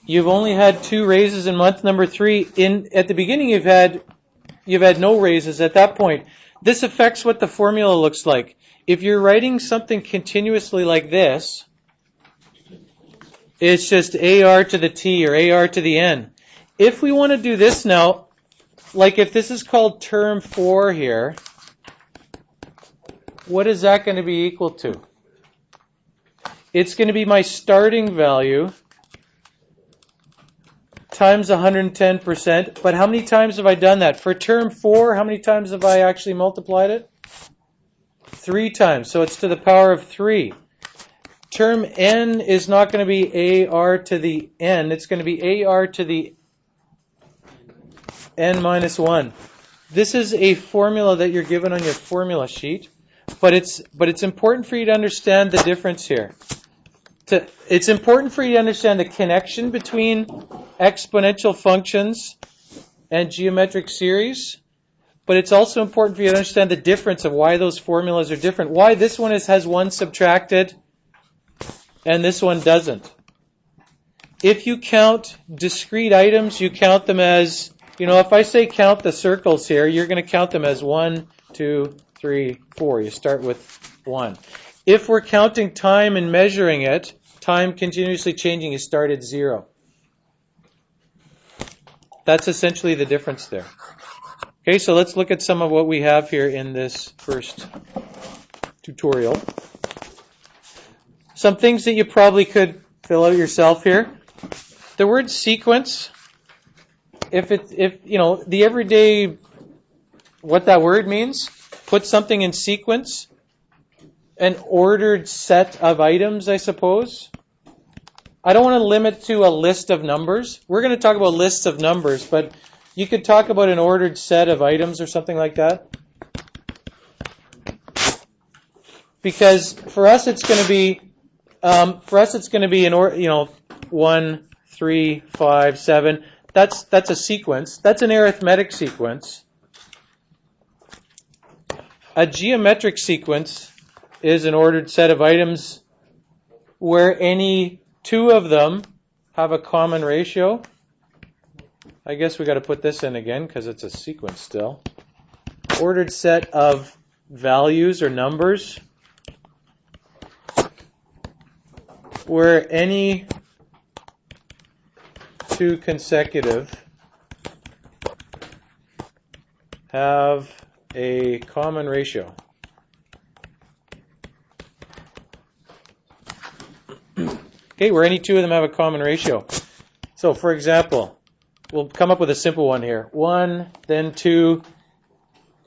You've only had 2 raises in month number 3. At the beginning, you've had no raises at that point. This affects what the formula looks like. If you're writing something continuously like this, it's just AR to the T or AR to the N. If we want to do this now, like if this is called term 4 here, what is that going to be equal to? It's going to be my starting value times 110%. But how many times have I done that? For term 4, how many times have I actually multiplied it? 3 times. So it's to the power of 3. Term n is not going to be AR to the n. It's going to be AR to the n minus 1. This is a formula that you're given on your formula sheet, but it's important for you to understand the difference here. It's important for you to understand the connection between exponential functions and geometric series, but it's also important for you to understand the difference of why those formulas are different. Why this one has 1 subtracted and this one doesn't. If you count discrete items, you count them as, if I say count the circles here, you're going to count them as 1, 2, 3, 4. You start with 1. If we're counting time and measuring it, time continuously changing, you start at 0. That's essentially the difference there. Okay, so let's look at some of what we have here in this first tutorial. Some things that you probably could fill out yourself here. The word sequence, if the everyday, what that word means, put something in sequence, an ordered set of items, I suppose. I don't want to limit to a list of numbers. We're going to talk about lists of numbers, but you could talk about an ordered set of items or something like that. Because for us it's going to be an 1, 3, 5, 7. That's a sequence. That's an arithmetic sequence. A geometric sequence is an ordered set of items where any 2 of them have a common ratio. I guess we got to put this in again because it's a sequence still. Ordered set of values or numbers where any 2 consecutive have a common ratio. Okay, where any 2 of them have a common ratio. So, for example, we'll come up with a simple one here. 1, then 2.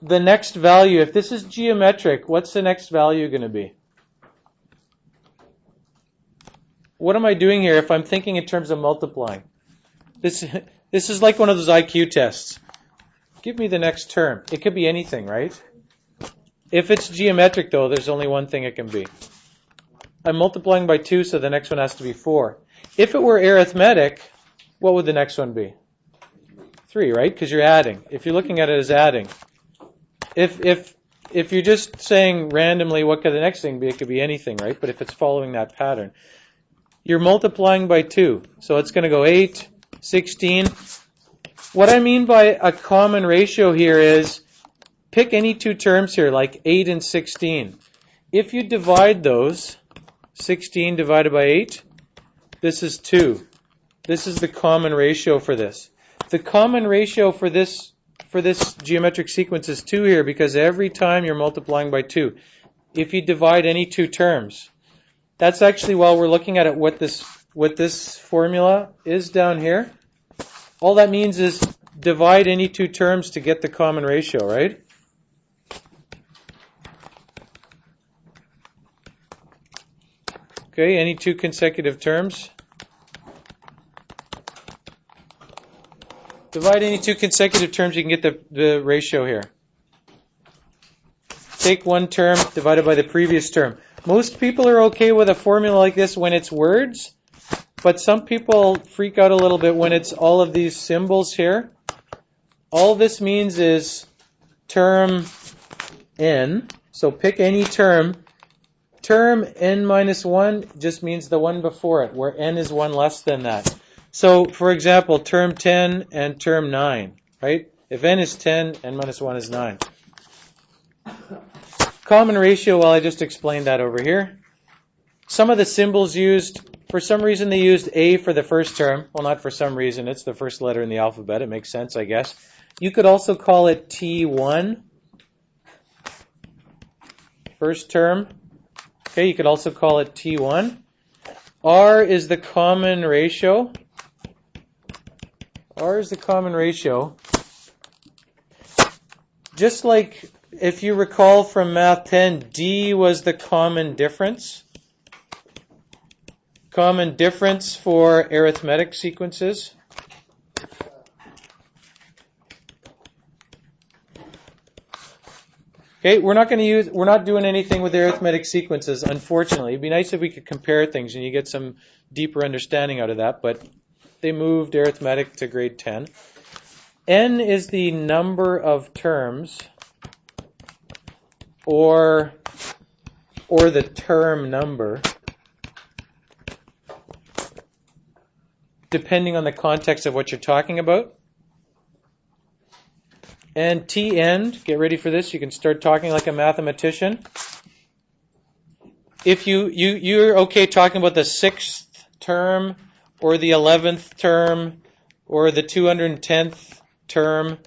The next value, if this is geometric, what's the next value going to be? What am I doing here if I'm thinking in terms of multiplying? This is like one of those IQ tests. Give me the next term. It could be anything, right? If it's geometric, though, there's only one thing it can be. I'm multiplying by 2, so the next one has to be 4. If it were arithmetic, what would the next one be? 3, right? Because you're adding. If you're looking at it as adding. If you're just saying randomly what could the next thing be, it could be anything, right? But if it's following that pattern, you're multiplying by 2. So it's going to go 8, 16. What I mean by a common ratio here is pick any 2 terms here, like 8 and 16. If you divide those, 16 divided by 8, this is 2. This is the common ratio for this. The common ratio for this geometric sequence is 2 here because every time you're multiplying by 2. If you divide any 2 terms, that's actually, while we're looking at it, what this formula is down here. All that means is divide any 2 terms to get the common ratio, right? Okay, any 2 consecutive terms. Divide any 2 consecutive terms, you can get the ratio here. Take one term divided by the previous term. Most people are okay with a formula like this when it's words, but some people freak out a little bit when it's all of these symbols here. All this means is term n. So pick any term. Term n minus 1 just means the one before it, where n is 1 less than that. So, for example, term 10 and term 9, right? If n is 10, n minus 1 is 9. Common ratio, well, I just explained that over here. Some of the symbols used, for some reason they used A for the first term. Well, not for some reason, it's the first letter in the alphabet. It makes sense, I guess. You could also call it T1, first term. Okay, you could also call it T1. R is the common ratio. R is the common ratio. Just like if you recall from Math 10, D was the common difference. Common difference for arithmetic sequences. Okay, we're not doing anything with arithmetic sequences, unfortunately. It'd be nice if we could compare things and you get some deeper understanding out of that, but they moved arithmetic to grade 10. N is the number of terms, or the term number, depending on the context of what you're talking about. And T end, get ready for this, you can start talking like a mathematician. If you're okay talking about the 6th term, or the 11th term, or the 210th term,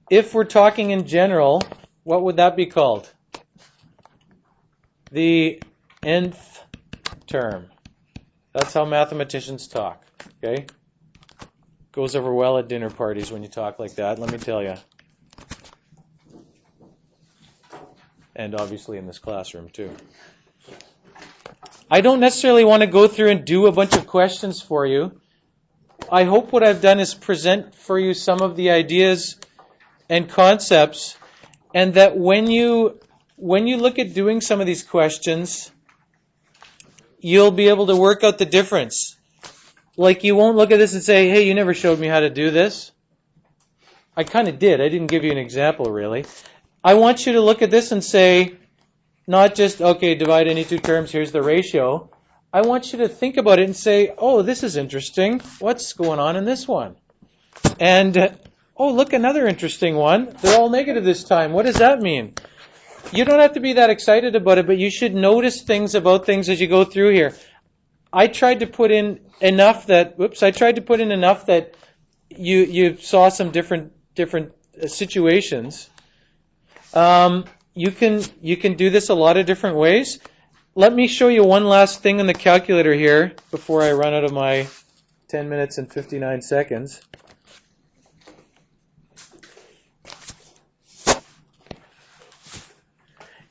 if we're talking in general, what would that be called? The nth term. That's how mathematicians talk, okay? Goes over well at dinner parties when you talk like that, let me tell you. And obviously in this classroom too. I don't necessarily want to go through and do a bunch of questions for you. I hope what I've done is present for you some of the ideas and concepts, and that when you look at doing some of these questions, you'll be able to work out the difference. Like, you won't look at this and say, hey, you never showed me how to do this. I kind of did. I didn't give you an example, really. I want you to look at this and say, not just, okay, divide any two terms, here's the ratio. I want you to think about it and say, oh, this is interesting. What's going on in this one? And, oh, look, another interesting one. They're all negative this time. What does that mean? You don't have to be that excited about it, but you should notice things about things as you go through here. I tried to put in enough that you saw some different situations. You can do this a lot of different ways. Let me show you one last thing on the calculator here before I run out of my 10 minutes and 59 seconds.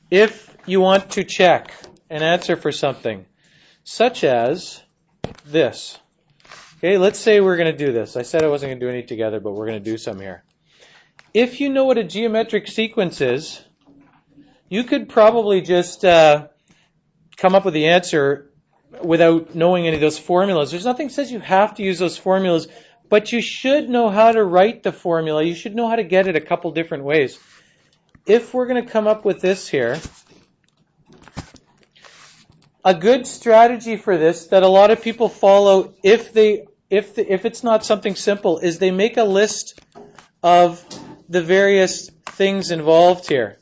If you want to check an answer for something, such as this. Okay, let's say we're going to do this. I said I wasn't going to do any together, but we're going to do some here. If you know what a geometric sequence is, you could probably just come up with the answer without knowing any of those formulas. There's nothing that says you have to use those formulas, but you should know how to write the formula. You should know how to get it a couple different ways. If we're going to come up with this here, a good strategy for this that a lot of people follow, if it's not something simple, is they make a list of the various things involved here.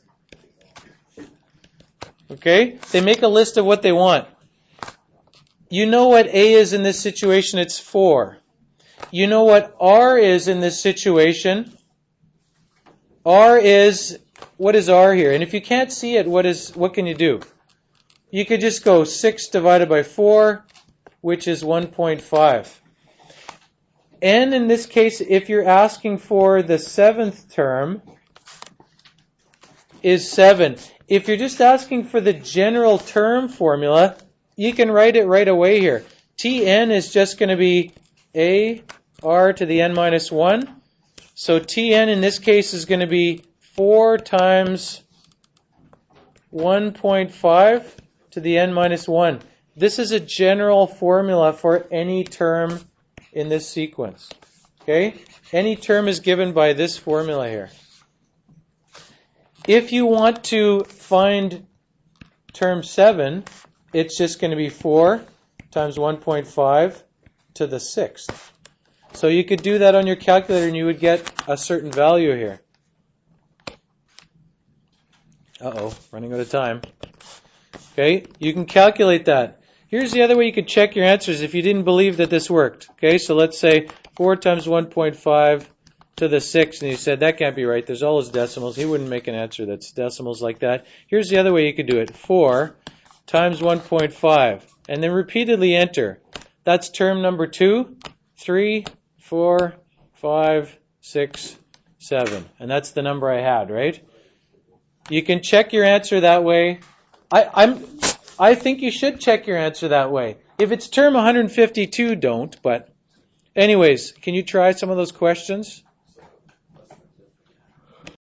Okay? They make a list of what they want. You know what A is in this situation, it's 4. You know what R is in this situation. R is, what is R here? And if you can't see it, what can you do? You could just go 6 divided by 4, which is 1.5. N in this case, if you're asking for the 7th term, is 7. If you're just asking for the general term formula, you can write it right away here. Tn is just going to be a r to the n minus 1. So Tn in this case is going to be 4 times 1.5 to the n minus 1. This is a general formula for any term in this sequence. Okay? Any term is given by this formula here. If you want to find term 7, it's just going to be 4 times 1.5 to the 6th. So you could do that on your calculator and you would get a certain value here. Uh-oh, running out of time. Okay, you can calculate that. Here's the other way you could check your answers if you didn't believe that this worked. Okay, so let's say 4 times 1.5 to the 6th, and you said that can't be right. There's all those decimals. He wouldn't make an answer that's decimals like that. Here's the other way you could do it. 4 times 1.5, and then repeatedly enter. That's term number 2, 3, 4, 5, 6, 7. And that's the number I had, right? You can check your answer that way. I think you should check your answer that way. If it's term 152, don't. But anyways, can you try some of those questions?